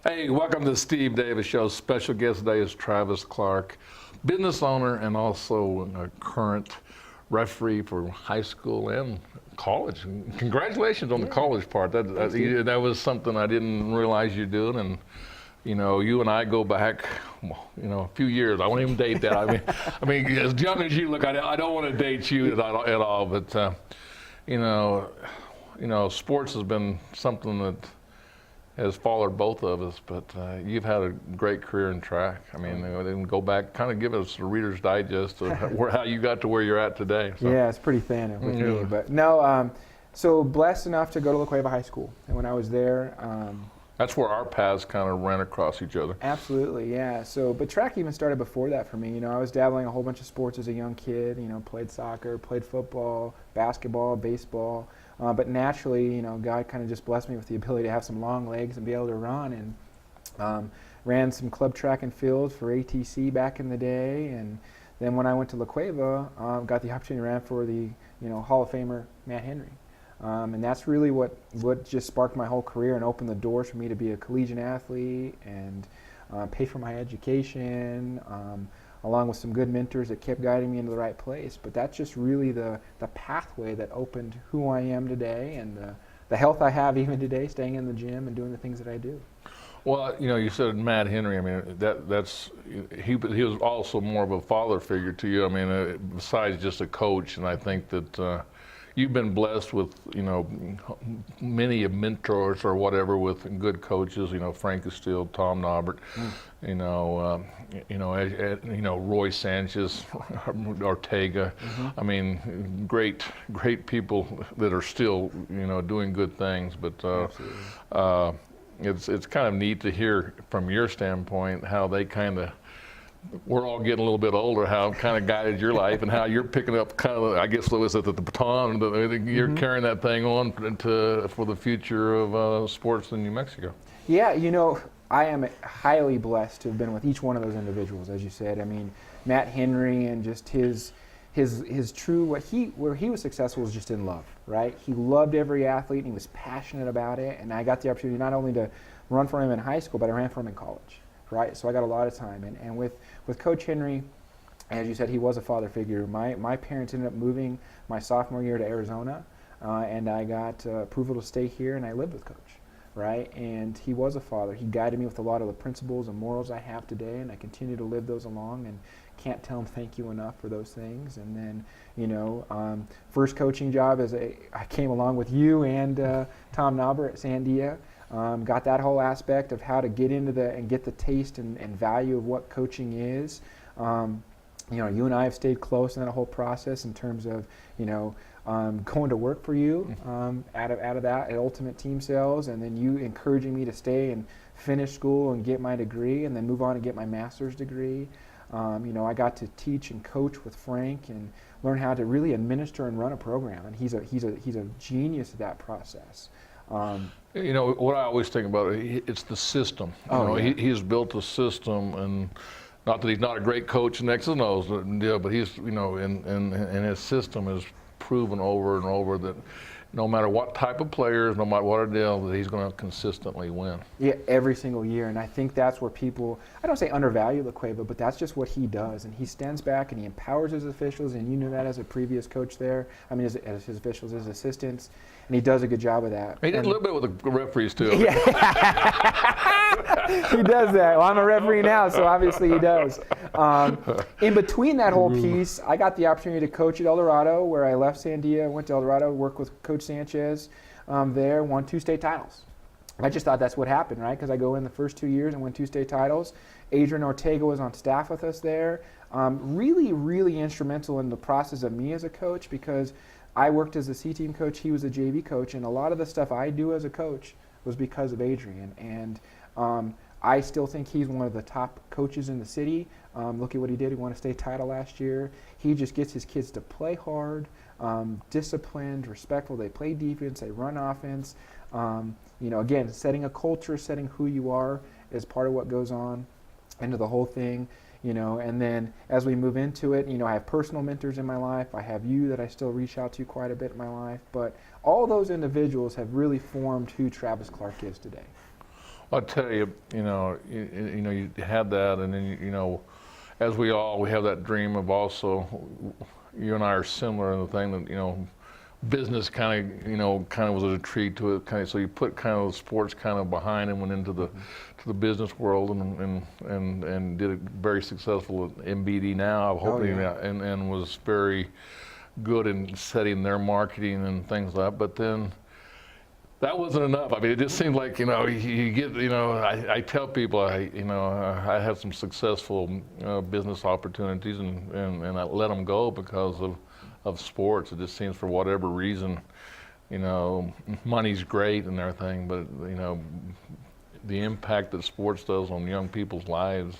Hey, welcome to the Steve Davis Show. Special guest today is Travis Clark, business owner and also a current referee for high school and college. And congratulations on the college part. That was something I didn't realize you're doing. And you and I go back, a few years. I won't even date that. I mean, as young as you look, I don't want to date you at all. But sports has been something that has followed both of us, but you've had a great career in track. I mean, then go back, kind of give us a Reader's Digest of how you got to where you're at today. So. Yeah, it's pretty thin with me, but no. So blessed enough to go to La Cueva High School, and when I was there, that's where our paths kind of ran across each other. Absolutely, yeah. So, but track even started before that for me. I was dabbling a whole bunch of sports as a young kid. Played soccer, played football, basketball, baseball. But naturally, God kind of just blessed me with the ability to have some long legs and be able to run, and ran some club track and field for ATC back in the day. And then when I went to La Cueva, got the opportunity to run for the Hall of Famer Matt Henry. And that's really what just sparked my whole career and opened the doors for me to be a collegiate athlete and pay for my education, along with some good mentors that kept guiding me into the right place. But that's just really the pathway that opened who I am today and the health I have even today, staying in the gym and doing the things that I do. Well, you said Matt Henry. I mean, he was also more of a father figure to you. I mean, besides just a coach, and I think that you've been blessed with, many mentors or whatever with good coaches. Frank Castile, Tom Norbert, Roy Sanchez, Ortega. Mm-hmm. I mean, great people that are still, doing good things. But it's kind of neat to hear from your standpoint how they kind of. We're all getting a little bit older, how kind of guided your life and how you're picking up kind of, I guess, Lewis, at the baton, you're carrying that thing on for the future of sports in New Mexico. Yeah, I am highly blessed to have been with each one of those individuals, as you said. I mean, Matt Henry and just his true, where he was successful was just in love, right? He loved every athlete and he was passionate about it. And I got the opportunity not only to run for him in high school, but I ran for him in college. Right, so I got a lot of time, and with Coach Henry, as you said, he was a father figure. My parents ended up moving my sophomore year to Arizona, and I got approval to stay here, and I lived with Coach, right? And he was a father. He guided me with a lot of the principles and morals I have today, and I continue to live those along, and can't tell him thank you enough for those things. And then, first coaching job I came along with you and Tom Norbert at Sandia. Got that whole aspect of how to get into and get the taste and value of what coaching is. You and I have stayed close in that whole process in terms of, going to work for you out of that at Ultimate Team Sales, and then you encouraging me to stay and finish school and get my degree and then move on and get my master's degree. I got to teach and coach with Frank and learn how to really administer and run a program, and he's a genius at that process. What I always think about it's the system. He's built a system, and not that he's not a great coach in X's and O's, but he's and his system has proven over and over that no matter what type of players, no matter what a deal, that he's going to consistently win. Yeah, every single year, and I think that's where people, I don't say undervalue La Cueva, but that's just what he does, and he stands back and he empowers his officials, and you knew that as a previous coach there. I mean, as his officials, his assistants, and he does a good job of that. He did a little bit with the referees too. Yeah. He does that. Well, I'm a referee now, so obviously he does. In between that whole piece, I got the opportunity to coach at El Dorado, where I left Sandia, went to El Dorado, worked with Coach Sanchez there, won 2 state titles. I just thought that's what happened, right? Because I go in the first 2 years and win 2 state titles. Adrian Ortega was on staff with us there. Really, really instrumental in the process of me as a coach, because I worked as a C-team coach, he was a JV coach, and a lot of the stuff I do as a coach was because of Adrian. And I still think he's one of the top coaches in the city. Look at what he did. He won a state title last year. He just gets his kids to play hard, disciplined, respectful. They play defense, they run offense. Again, setting a culture, setting who you are is part of what goes on into the whole thing. And then as we move into it, I have personal mentors in my life. I have you that I still reach out to quite a bit in my life. But all those individuals have really formed who Travis Clark is today. I'll tell you, you had that, and then as we have that dream of also. You and I are similar in the thing that business kind of was a treat to it. So you put kind of sports kind of behind and went into the business world and did it very successful at MBD now. I'm hoping and was very good in setting their marketing and things like that. But then. That wasn't enough. I mean, it just seemed like you get I tell people I had some successful business opportunities and I let them go because of sports. It just seems for whatever reason, money's great and everything, but the impact that sports does on young people's lives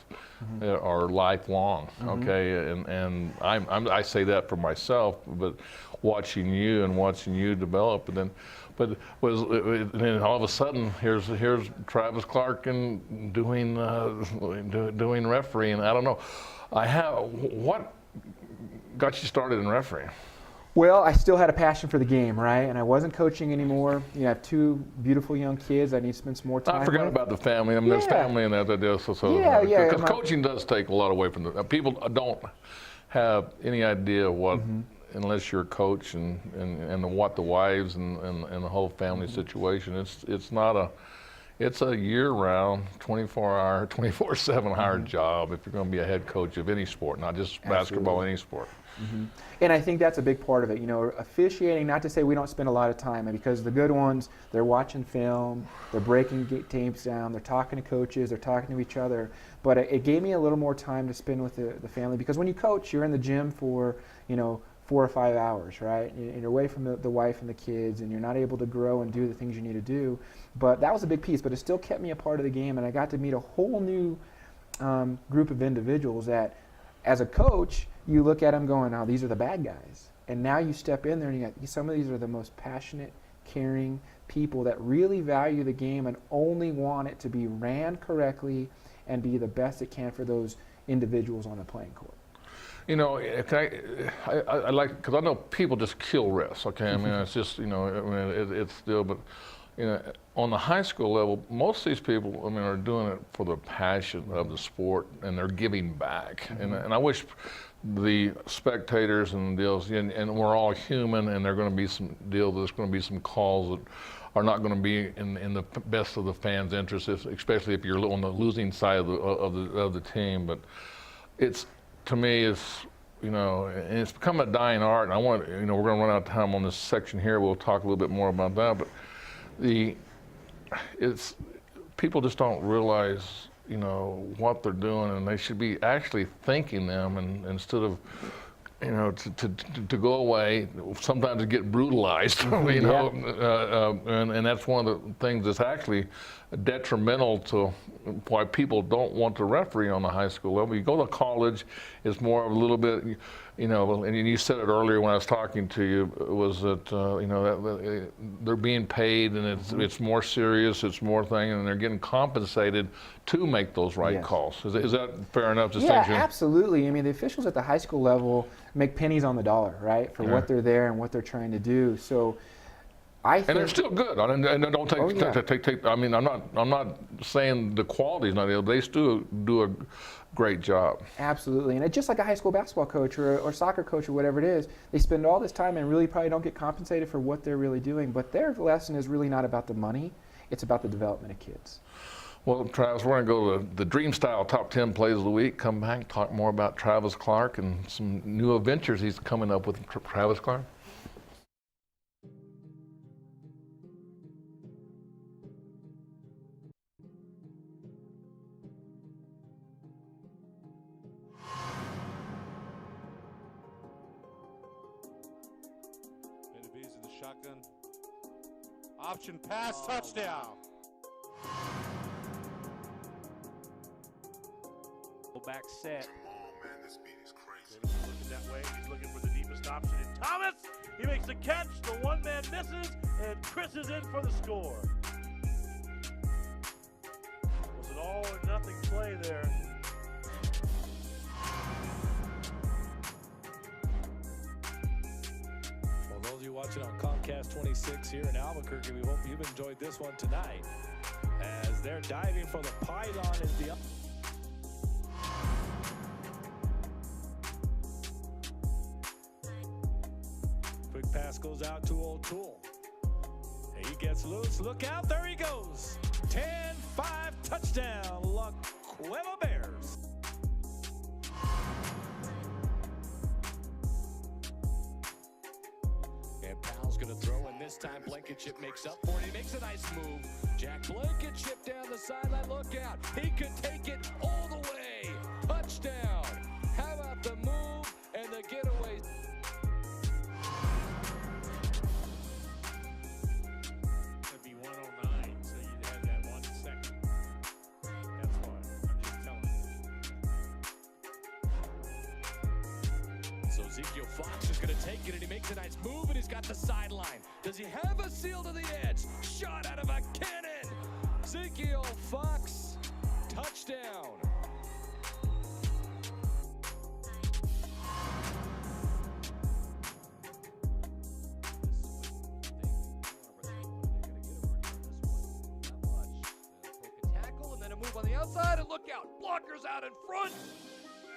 are lifelong. Okay, and I say that for myself, but watching you develop, and then. But then all of a sudden, here's Travis Clark and doing refereeing. I don't know. What got you started in refereeing? Well, I still had a passion for the game, right? And I wasn't coaching anymore. I have 2 beautiful young kids I need to spend some more time with. I forgot about the family. I mean, there's family in that. Because coaching does take a lot away from the people. Don't have any idea what. Unless you're a coach and what the wives and the whole family situation, it's a year-round, 24-hour, 24/7 job if you're going to be a head coach of any sport, not just basketball, any sport. And I think that's a big part of it. Officiating, not to say we don't spend a lot of time, because the good ones, they're watching film, they're breaking tapes down, they're talking to coaches, they're talking to each other. But it gave me a little more time to spend with the family, because when you coach, you're in the gym for, 4 or 5 hours, right? And you're away from the wife and the kids, and you're not able to grow and do the things you need to do. But that was a big piece, but it still kept me a part of the game, and I got to meet a whole new group of individuals that, as a coach, you look at them going, oh, these are the bad guys. And now you step in there, and some of these are the most passionate, caring people that really value the game and only want it to be ran correctly and be the best it can for those individuals on the playing court. I like, because I know people just kill refs. Okay, I mean it's just it's still, but on the high school level, most of these people are doing it for the passion of the sport and they're giving back. And I wish the spectators and deals, and we're all human, and there's going to be some calls that are not going to be in the best of the fans' interests, especially if you're on the losing side of the team. But to me, and it's become a dying art. And I want, we're going to run out of time on this section here. We'll talk a little bit more about that. But people just don't realize, what they're doing, and they should be actually thanking them, and instead of, to go away, sometimes to get brutalized, and that's one of the things that's actually detrimental to why people don't want to referee on the high school level. You go to college, it's more of a little bit, and you said it earlier when I was talking to you, was that, that they're being paid, and it's more serious, it's more thing, and they're getting compensated to make those right calls. Is that fair enough distinction? Yeah, absolutely. I mean, the officials at the high school level make pennies on the dollar, right, for what they're there and what they're trying to do. So I think, and they're still good. And don't take. I mean, I'm not saying the quality is not ill. They still do a great job. Absolutely, and it's just like a high school basketball coach or soccer coach or whatever it is. They spend all this time and really probably don't get compensated for what they're really doing. But their lesson is really not about the money. It's about the development of kids. Well, Travis, we're going to go to the Dream Style Top 10 Plays of the Week. Come back, talk more about Travis Clark and some new adventures he's coming up with. Travis Clark. Benavides in the shotgun. Option pass, touchdown. Back set. Come on, man, this beat is crazy. Looking that way, he's looking for the deepest option. And Thomas, he makes the catch. The one man misses, and Chris is in for the score. Was an all or nothing play there. Well, those of you watching on Comcast 26 here in Albuquerque, we hope you've enjoyed this one tonight as They're diving for the pylon as the quick pass goes out to O'Toole. He gets loose. Look out. There he goes. 10-5 touchdown. La Cueva Bears. And Powell's going to throw, and this time Blankenship makes up for it. He makes a nice move. Jack Blankenship down the sideline. Look out. He could take it all the way. Touchdown. How about the move and the getaway? It'd be 109, so you'd have that 1 second. That's why. I'm just telling you. So Ezekiel Fox is going to take it, and he makes a nice move, and he's got the sideline. Does he have a seal to the edge? Shot out of a cannon. Ezekiel Fox, touchdown. Tackle, and then a move on the outside, and look out. Blockers out in front.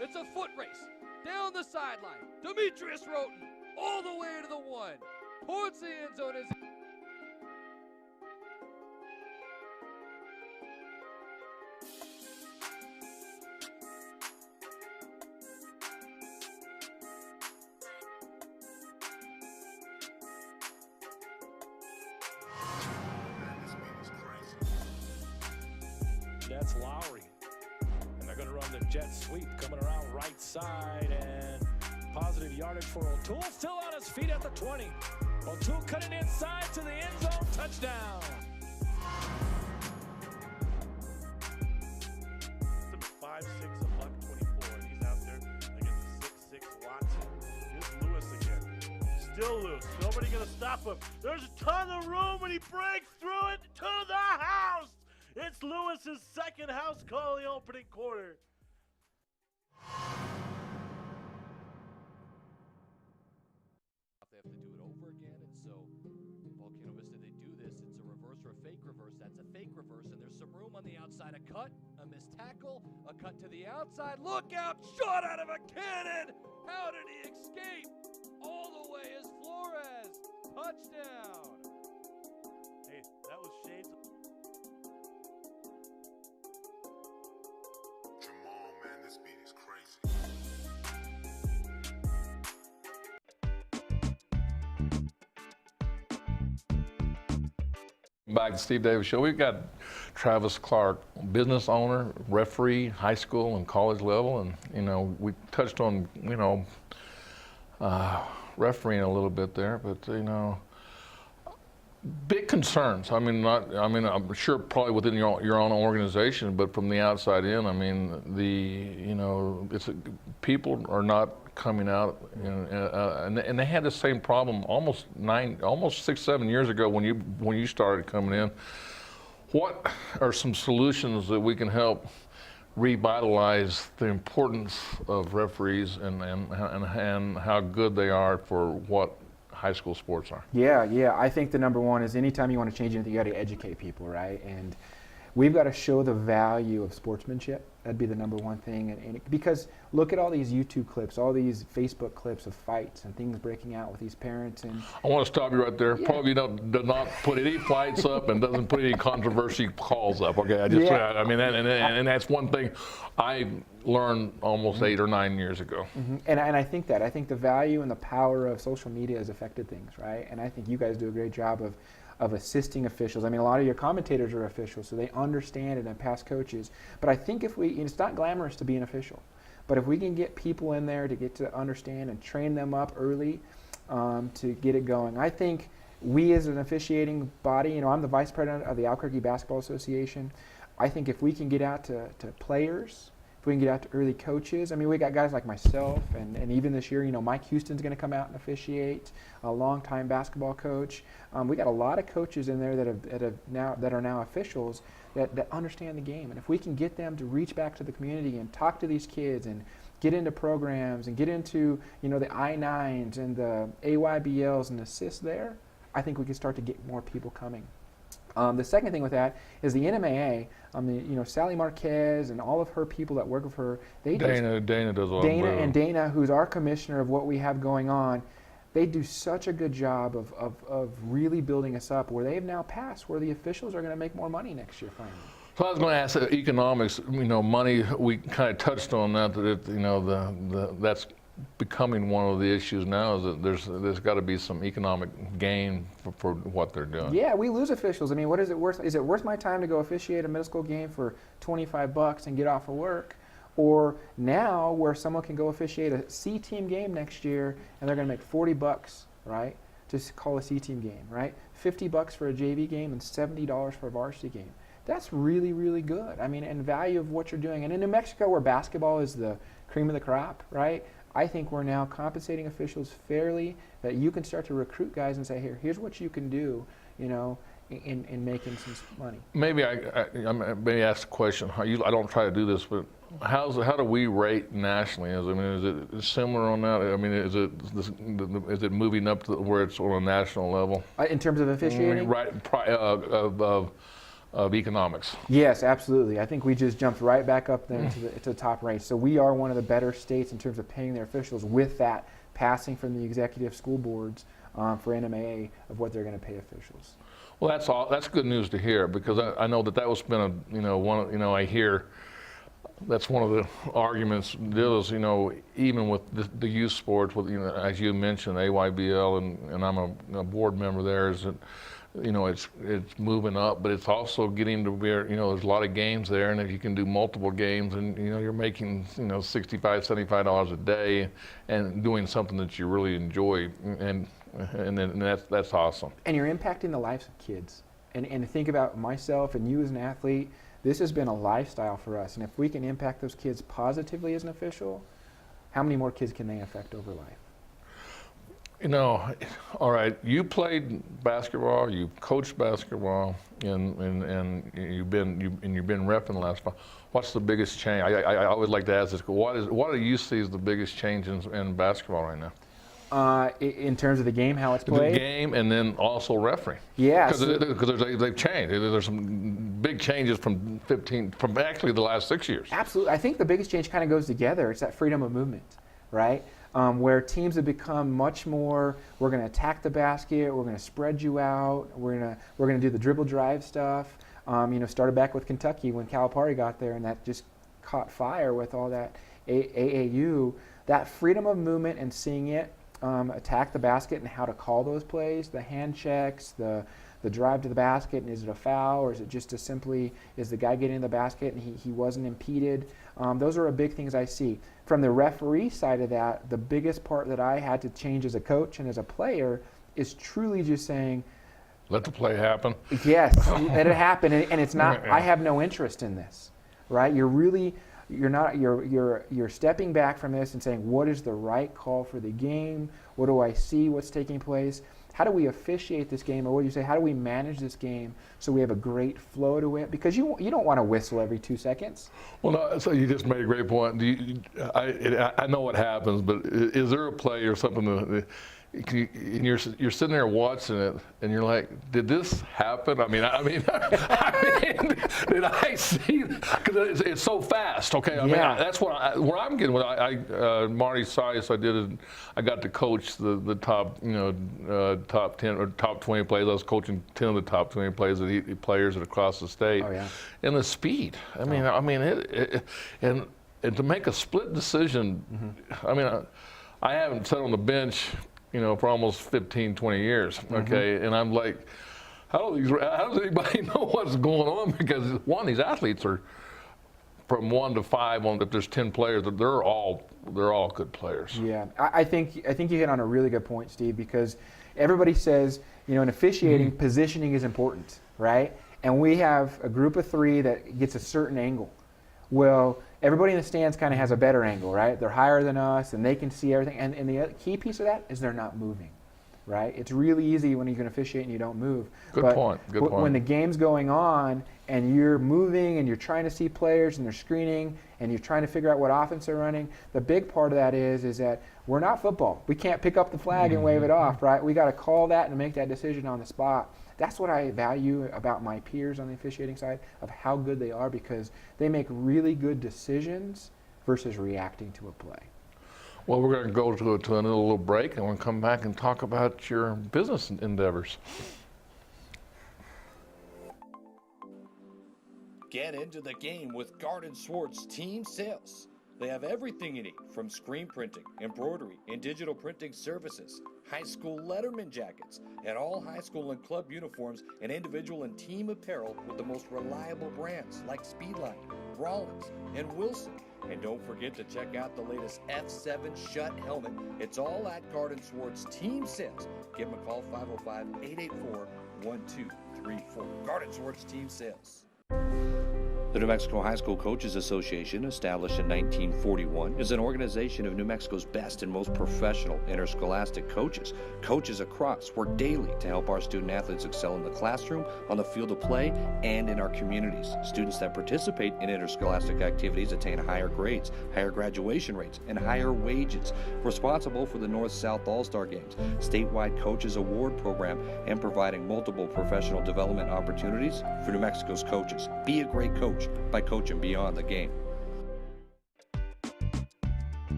It's a foot race. Down the sideline, Demetrius Roten, all the way to the 1, towards the end zone. As Man, this beat is crazy. that's Lowry. And they're going to run the jet sweep coming around right side, and positive yardage for O'Toole. Still on his feet at the 20. O'Toole cutting inside to the end zone. Touchdown. It's a 5'6", a $124, and he's out there against the 6'6" Watson. Here's Lewis again. Still loose. Nobody gonna stop him. There's a ton of room, and he breaks through it to the house. It's Lewis's second house call in the opening quarter. They have to do it over again, and so Volcano Vista, they do this. It's a reverse or a fake reverse. That's a fake reverse, and there's some room on the outside. A cut, a missed tackle, a cut to the outside. Look out! Shot out of a cannon! How did he escape? All the way is Flores. Touchdown! Hey, that was shades of Jamal, man, this beat is crazy. Back to Steve Davis Show. We've got Travis Clark, business owner, referee, high school and college level, and we touched on refereeing a little bit there, but big concerns. I'm sure probably within your own organization, but from the outside in, people are not coming out, and they had the same problem almost 6-7 years ago when you started coming in. What are some solutions that we can help revitalize the importance of referees and how good they are for what high school sports are? Yeah. I think the number one is anytime you want to change anything, you got to educate people, right? And we've got to show the value of sportsmanship. That'd be the number one thing. Because look at all these YouTube clips, all these Facebook clips of fights and things breaking out with these parents. And I want to stop you right there. Yeah. Probably does not put any fights up and doesn't put any controversy calls up. Okay, and that's one thing I learned almost 8 or 9 years ago. Mm-hmm. And I think the value and the power of social media has affected things, right? And I think you guys do a great job of assisting officials. A lot of your commentators are officials, so they understand it and past coaches. But I think it's not glamorous to be an official, but if we can get people in there to get to understand and train them up early to get it going, I think we as an officiating body, I'm the vice president of the Albuquerque Basketball Association. I think if we can get out to players, if we can get out to early coaches, we got guys like myself, and even this year, Mike Houston's going to come out and officiate, a longtime basketball coach. We got a lot of coaches in there that are now officials that understand the game, and if we can get them to reach back to the community and talk to these kids and get into programs and get into the I-9s and the AYBLs and assist there, I think we can start to get more people coming. The second thing with that is the NMAA. Sally Marquez and all of her people that work with her. Dana does a lot. Dana, who's our commissioner of what we have going on, they do such a good job of really building us up. Where they've now passed, where the officials are going to make more money next year finally. So I was going to ask economics. Money. We kind of touched on that. That's becoming one of the issues now. Is that there's got to be some economic gain for what they're doing. Yeah, we lose officials. I mean, what is it worth? Is it worth my time to go officiate a middle school game for $25 and get off of work? Or now where someone can go officiate a C-team game next year and they're going to make $40, right? Just call a C-team game, right? $50 for a JV game and $70 for a varsity game. That's really, really good. I mean, and value of what you're doing. And in New Mexico, where basketball is the cream of the crop, right? I think we're now compensating officials fairly, that you can start to recruit guys and say, here's what you can do, in making some money. Maybe I may ask a question. I don't try to do this, but how do we rate nationally? Is it similar on that? I mean, is it moving up to where it's on a national level? In terms of officiating? Right, of economics. Yes, absolutely. I think we just jumped right back up there to the top range. So we are one of the better states in terms of paying their officials, with that passing from the executive school boards for NMAA of what they're going to pay officials. Well, that's good news to hear, because I know that was been I hear that's one of the arguments. Even with the youth sports, with as you mentioned, AYBL, and I'm a board member there, is that it's moving up, but it's also getting to where there's a lot of games there, and if you can do multiple games, and you're making $65, $75 a day, and doing something that you really enjoy, and that's awesome. And you're impacting the lives of kids. And think about myself and you as an athlete. This has been a lifestyle for us, and if we can impact those kids positively as an official, how many more kids can they affect over life? All right, you played basketball, you coached basketball, and you've been repping the last 5. What's the biggest change? I always like to ask this. What do you see as the biggest change in basketball right now? In terms of the game, how it's played? The game, and then also refereeing. Yeah. Because they've changed. There's some big changes from actually the last 6 years. Absolutely. I think the biggest change kind of goes together. It's that freedom of movement, right? Where teams have become much more, we're going to attack the basket, we're going to spread you out, we're going to do the dribble drive stuff. Started back with Kentucky when Calipari got there, and that just caught fire with all that AAU. That freedom of movement and seeing it attack the basket and how to call those plays, the hand checks, the drive to the basket, and is it a foul, or is it just is the guy getting in the basket and he wasn't impeded? Those are big things I see. From the referee side of that, the biggest part that I had to change as a coach and as a player is truly just saying, let the play happen. Yes, let it happen, and it's not. I have no interest in this, right? You're stepping back from this and saying, what is the right call for the game? What do I see? What's taking place? How do we officiate this game, or what do you say? How do we manage this game so we have a great flow to it? Because you don't want to whistle every 2 seconds. Well, no, so you just made a great point. I know what happens, but is there a play or something that you're sitting there watching it, and you're like, did this happen? I mean, did I see? Because it's so fast. Okay, that's where I'm getting. Marty Sias, I got to coach the top, top 10 or top 20 players. I was coaching 10 of the top 20 players across the state. Oh yeah. And the speed. And to make a split decision. Mm-hmm. I haven't sat on the bench, for almost 15, 20 years, okay? Mm-hmm. And I'm like, how does anybody know what's going on? Because these athletes are from 1 to 5. If there's 10 players, they're all good players. Yeah, I think you hit on a really good point, Steve, because everybody says, in officiating, mm-hmm. positioning is important, right? And we have a group of 3 that gets a certain angle. Well, everybody in the stands kind of has a better angle, right? They're higher than us, and they can see everything. And the key piece of that is they're not moving, right? It's really easy when you can officiate and you don't move. Good point. When the game's going on and you're moving and you're trying to see players and they're screening and you're trying to figure out what offense they're running, the big part of that is that we're not football. We can't pick up the flag and wave it off, right? We got to call that and make that decision on the spot. That's what I value about my peers on the officiating side, of how good they are, because they make really good decisions versus reacting to a play. Well, we're going to go to a little break, and we'll come back and talk about your business endeavors. Get into the game with Garden Swords Team Sales. They have everything you need, from screen printing, embroidery, and digital printing services, high school letterman jackets, and all high school and club uniforms, and individual and team apparel with the most reliable brands like Speedline, Rollins, and Wilson. And don't forget to check out the latest F7 Shut helmet. It's all at Garden Swords Team Sales. Give them a call, 505-884-1234. Garden Swords Team Sales. The New Mexico High School Coaches Association, established in 1941, is an organization of New Mexico's best and most professional interscholastic coaches. Coaches across work daily to help our student athletes excel in the classroom, on the field of play, and in our communities. Students that participate in interscholastic activities attain higher grades, higher graduation rates, and higher wages. Responsible for the North-South All-Star Games, statewide Coaches Award Program, and providing multiple professional development opportunities for New Mexico's coaches. Be a great coach by coaching beyond the game.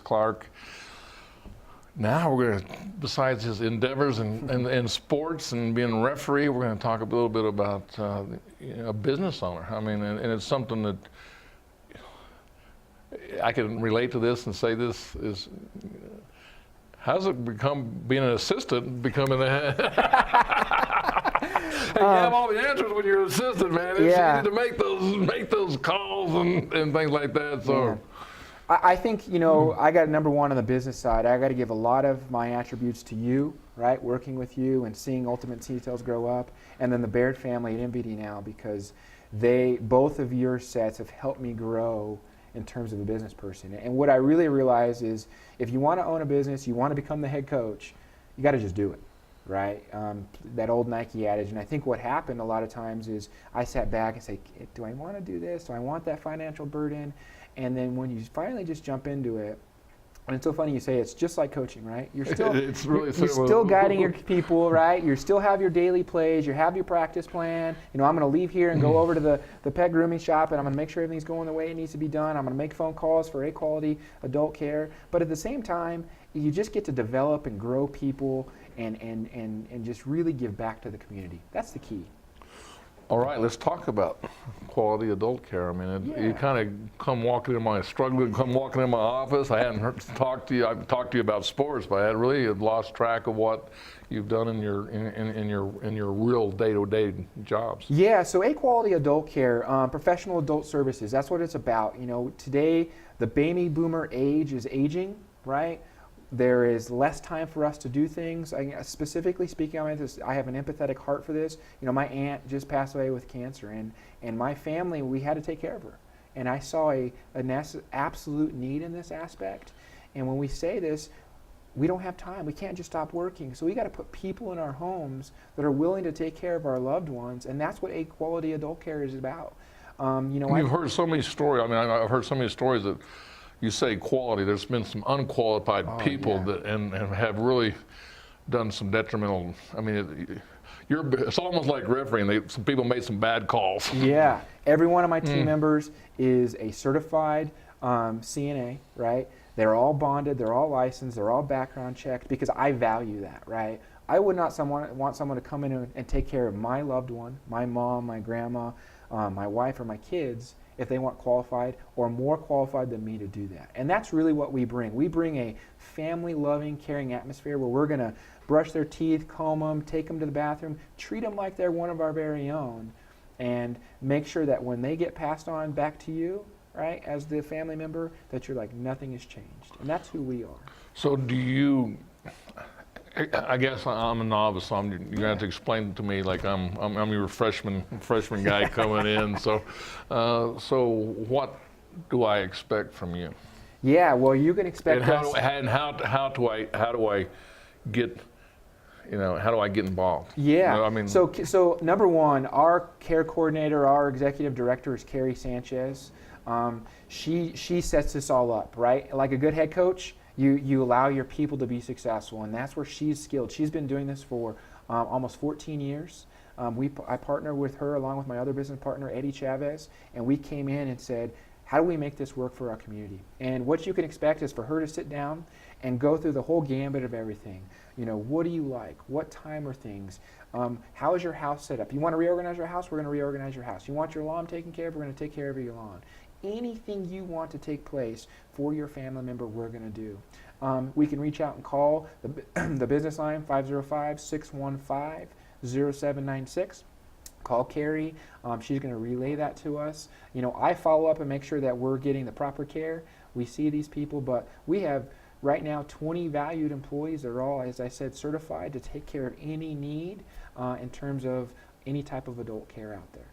Clark. Now we're going to, besides his endeavors in sports and being a referee, we're going to talk a little bit about a business owner. I mean, and it's something that I can relate to this and say this is, how's it become being an assistant, becoming a you have all the answers when you're an assistant, man. It's easy to make those calls and things like that. So. Yeah. I think, I got number one on the business side. I got to give a lot of my attributes to you, right? Working with you and seeing Ultimate Details grow up, and then the Baird family at MVD now, because both of your sets have helped me grow in terms of a business person. And what I really realized is, if you want to own a business, you want to become the head coach, you got to just do it, right? That old Nike adage. And I think what happened a lot of times is I sat back and say, do I want to do this? Do I want that financial burden? And then when you finally just jump into it, and it's so funny you say it's just like coaching, right? You're still you're still guiding your people, right? You still have your daily plays, you have your practice plan. I'm going to leave here and go over to the pet grooming shop, and I'm going to make sure everything's going the way it needs to be done. I'm going to make phone calls for A-quality adult care. But at the same time, you just get to develop and grow people and just really give back to the community. That's the key. All right, let's talk about quality adult care. I mean, you kind of come walking in my office. I hadn't talked to you. I've talked to you about sports, but I had really lost track of what you've done in your real day-to-day jobs. Yeah. So A-quality adult care, professional adult services. That's what it's about. Today the baby boomer age is aging, right? There is less time for us to do things. Specifically speaking, I have an empathetic heart for this. My aunt just passed away with cancer, and my family, we had to take care of her. And I saw an absolute need in this aspect. And when we say this, we don't have time. We can't just stop working. So we got to put people in our homes that are willing to take care of our loved ones, and that's what A-quality adult care is about. You've heard so many stories. I mean, I've heard so many stories that you say quality. There's been some unqualified people that and have really done some detrimental. I mean, it's almost like refereeing. Some people made some bad calls. Yeah, every one of my team members is a certified CNA, right? They're all bonded, they're all licensed, they're all background checked, because I value that, right? I would not want someone to come in and take care of my loved one, my mom, my grandma, my wife, or my kids, if they weren't qualified or more qualified than me to do that. And that's really what we bring. We bring a family-loving, caring atmosphere where we're going to brush their teeth, comb them, take them to the bathroom, treat them like they're one of our very own, and make sure that when they get passed on back to you, right, as the family member, that you're like, nothing has changed. And that's who we are. So do you, I guess I'm a novice, so you're going to have to explain to me, like I'm your freshman guy coming in. So what do I expect from you? Yeah, well, you can expect And us. how do I get, how do I get involved? Yeah. I mean, So number one, our care coordinator, our executive director is Carrie Sanchez. She sets this all up, right? Like a good head coach, you allow your people to be successful, and that's where she's skilled. She's been doing this for almost 14 years. I partner with her along with my other business partner, Eddie Chavez, and we came in and said, how do we make this work for our community? And what you can expect is for her to sit down and go through the whole gambit of everything. What do you like? What time are things? How is your house set up? You want to reorganize your house? We're going to reorganize your house. You want your lawn taken care of? We're going to take care of your lawn. Anything you want to take place for your family member, we're going to do. We can reach out and call the business line, 505-615-0796. Call Carrie. She's going to relay that to us. I follow up and make sure that we're getting the proper care. We see these people, but we have right now 20 valued employees that are all, as I said, certified to take care of any need in terms of any type of adult care out there.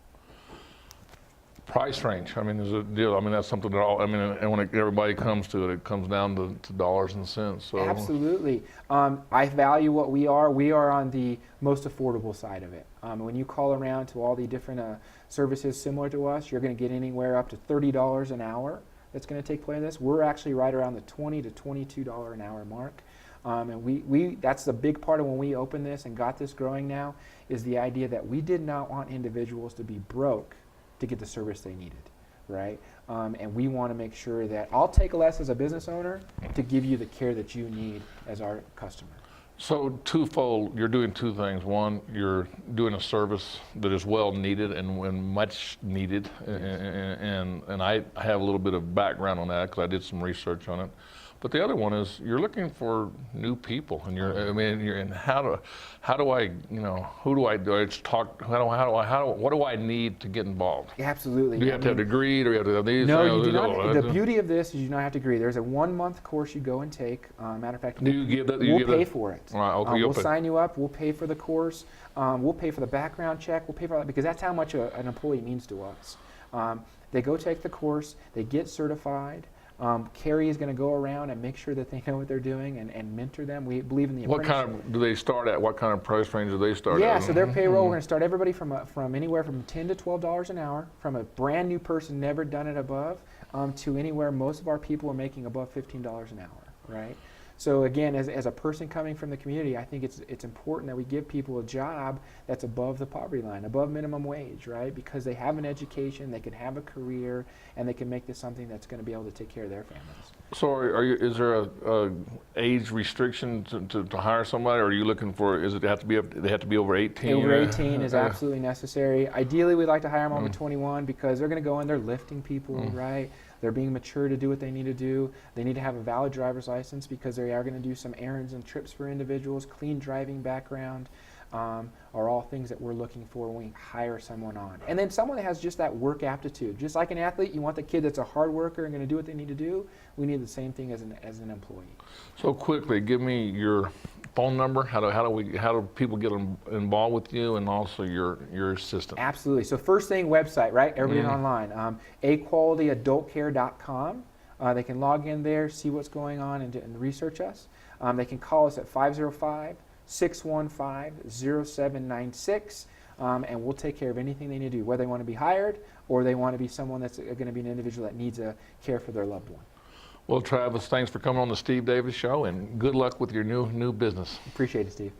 price range. I mean, there's a deal. I mean, that's something that and when everybody comes to it comes down to dollars and cents. So Absolutely. I value what we are. We are on the most affordable side of it. When you call around to all the different services similar to us, you're going to get anywhere up to $30 an hour that's going to take place in this. We're actually right around the $20 to $22 an hour mark. And that's the big part of when we opened this and got this growing now, is the idea that we did not want individuals to be broke to get the service they needed, right? And we want to make sure that I'll take less as a business owner to give you the care that you need as our customer. So twofold, you're doing two things. One, you're doing a service that is well needed and much needed, and I have a little bit of background on that because I did some research on it. But the other one is you're looking for new people, and how do I, who do I talk? What do I need to get involved? Absolutely. Do you have to have a degree, or do you have to have these? No, you do not. The beauty of this is you do not have to agree. There's a 1-month course you go and take. Matter of fact, Do you give that? we'll pay for it. Right, okay, We'll sign you up. We'll pay for the course. We'll pay for the background check. We'll pay for that because that's how much an employee means to us. They go take the course. They get certified. Carrie is going to go around and make sure that they know what they're doing and mentor them. We believe in the What apprenticeship. kind of do they start at? What kind of price range do they start at? Yeah, so their payroll, we're going to start everybody from anywhere from $10 to $12 an hour, from a brand new person never done it above, to anywhere most of our people are making above $15 an hour, right? So again, as a person coming from the community, I think it's important that we give people a job that's above the poverty line, above minimum wage, right? Because they have an education, they can have a career, and they can make this something that's going to be able to take care of their families. So is there a age restriction to hire somebody, or are you looking for? They have to be over 18? Over 18 is absolutely necessary. Ideally, we'd like to hire them over 21 because they're going to go in, they're lifting people, right? They're being mature to do what they need to do. They need to have a valid driver's license because they are going to do some errands and trips for individuals. Clean driving background are all things that we're looking for when we hire someone on. And then someone that has just that work aptitude. Just like an athlete, you want the kid that's a hard worker and going to do what they need to do. We need the same thing as an employee. So quickly, give me your phone number. How do people get involved with you, and also your assistant? Absolutely. So first thing, website, right? Everything online. aqualityadultcare.com. They can log in there, see what's going on, and research us. They can call us at 505-615-0796, and we'll take care of anything they need to do, whether they want to be hired or they want to be someone that's going to be an individual that needs a care for their loved one. Well, Travis, thanks for coming on the Steve Davis Show, and good luck with your new business. Appreciate it, Steve.